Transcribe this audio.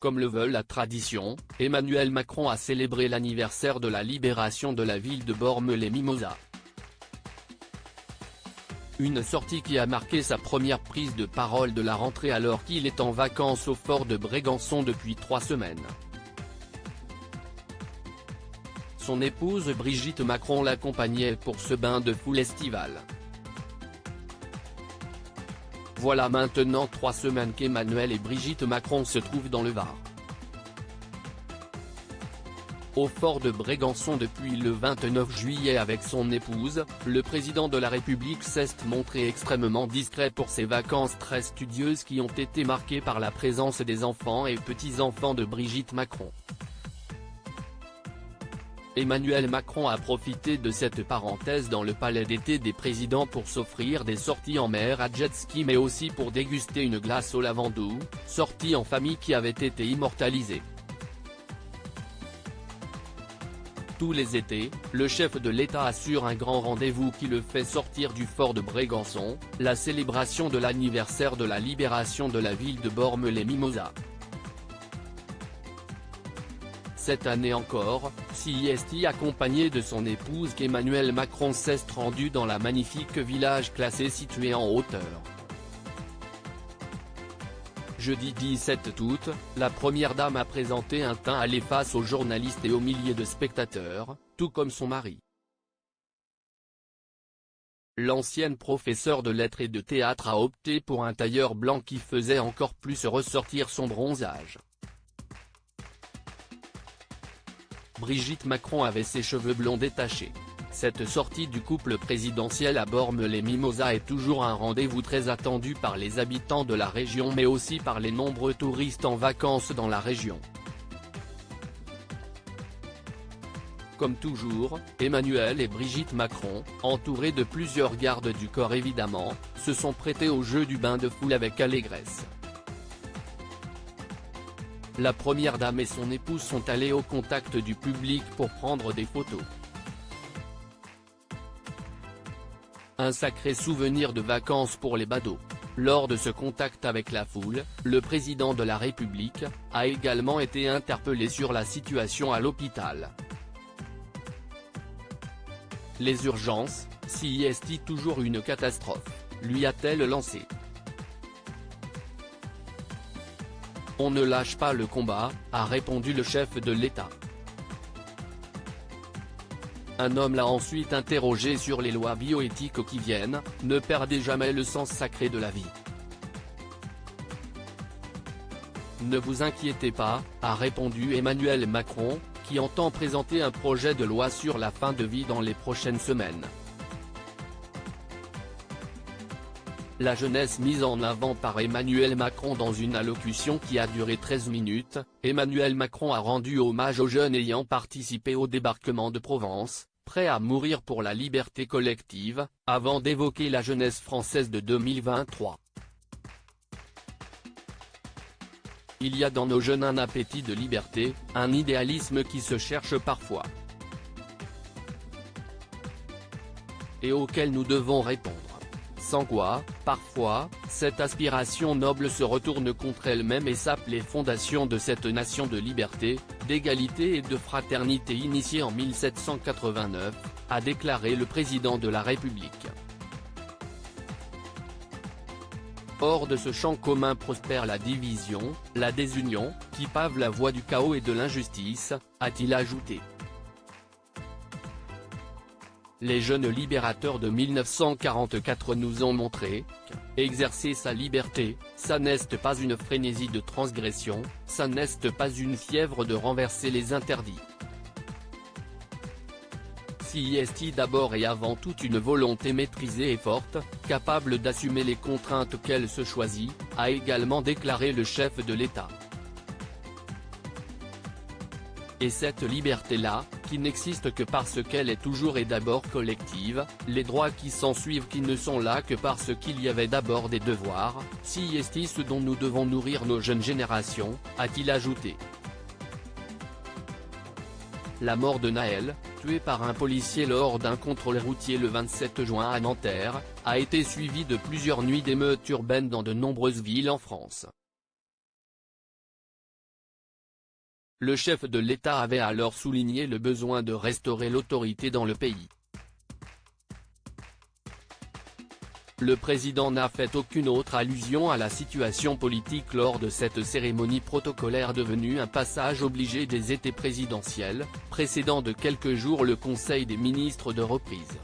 Comme le veut la tradition, Emmanuel Macron a célébré l'anniversaire de la libération de la ville de Bormes-les-Mimosas. Une sortie qui a marqué sa première prise de parole de la rentrée alors qu'il est en vacances au fort de Brégançon depuis 3 semaines. Son épouse Brigitte Macron l'accompagnait pour ce bain de foule estival. Voilà maintenant 3 semaines qu'Emmanuel et Brigitte Macron se trouvent dans le Var. Au fort de Brégançon depuis le 29 juillet avec son épouse, le président de la République s'est montré extrêmement discret pour ses vacances très studieuses qui ont été marquées par la présence des enfants et petits-enfants de Brigitte Macron. Emmanuel Macron a profité de cette parenthèse dans le palais d'été des présidents pour s'offrir des sorties en mer à jet ski mais aussi pour déguster une glace au lavandou, sortie en famille qui avait été immortalisée. Tous les étés, le chef de l'État assure un grand rendez-vous qui le fait sortir du fort de Brégançon, la célébration de l'anniversaire de la libération de la ville de Bormes-les-Mimosas. Cette année encore, s'y accompagné de son épouse qu'Emmanuel Macron s'est rendu dans la magnifique village classé situé en hauteur. Jeudi 17 août, la première dame a présenté un teint allé face aux journalistes et aux milliers de spectateurs, tout comme son mari. L'ancienne professeure de lettres et de théâtre a opté pour un tailleur blanc qui faisait encore plus ressortir son bronzage. Brigitte Macron avait ses cheveux blonds détachés. Cette sortie du couple présidentiel à Bormes-les-Mimosas est toujours un rendez-vous très attendu par les habitants de la région mais aussi par les nombreux touristes en vacances dans la région. Comme toujours, Emmanuel et Brigitte Macron, entourés de plusieurs gardes du corps évidemment, se sont prêtés au jeu du bain de foule avec allégresse. La première dame et son épouse sont allés au contact du public pour prendre des photos. Un sacré souvenir de vacances pour les badauds. Lors de ce contact avec la foule, le président de la République a également été interpellé sur la situation à l'hôpital. Les urgences, s'y est-il toujours une catastrophe, lui a-t-elle lancé. On ne lâche pas le combat, a répondu le chef de l'État. Un homme l'a ensuite interrogé sur les lois bioéthiques qui viennent, ne perdez jamais le sens sacré de la vie. Ne vous inquiétez pas, a répondu Emmanuel Macron, qui entend présenter un projet de loi sur la fin de vie dans les prochaines semaines. La jeunesse mise en avant par Emmanuel Macron dans une allocution qui a duré 13 minutes, Emmanuel Macron a rendu hommage aux jeunes ayant participé au débarquement de Provence, prêts à mourir pour la liberté collective, avant d'évoquer la jeunesse française de 2023. Il y a dans nos jeunes un appétit de liberté, un idéalisme qui se cherche parfois. Et auquel nous devons répondre. Sans quoi, parfois, cette aspiration noble se retourne contre elle-même et sape les fondations de cette nation de liberté, d'égalité et de fraternité initiée en 1789, a déclaré le président de la République. Hors de ce champ commun prospère la division, la désunion, qui pavent la voie du chaos et de l'injustice, a-t-il ajouté. Les jeunes libérateurs de 1944 nous ont montré qu'exercer sa liberté, ça n'est pas une frénésie de transgression, ça n'est pas une fièvre de renverser les interdits. Si est d'abord et avant tout une volonté maîtrisée et forte, capable d'assumer les contraintes qu'elle se choisit, a également déclaré le chef de l'État. Et cette liberté-là, qui n'existe que parce qu'elle est toujours et d'abord collective, les droits qui s'ensuivent qui ne sont là que parce qu'il y avait d'abord des devoirs, si est ce dont nous devons nourrir nos jeunes générations, a-t-il ajouté. La mort de Naël, tué par un policier lors d'un contrôle routier le 27 juin à Nanterre, a été suivie de plusieurs nuits d'émeutes urbaines dans de nombreuses villes en France. Le chef de l'État avait alors souligné le besoin de restaurer l'autorité dans le pays. Le président n'a fait aucune autre allusion à la situation politique lors de cette cérémonie protocolaire devenue un passage obligé des étés présidentiels, précédant de quelques jours le Conseil des ministres de reprise.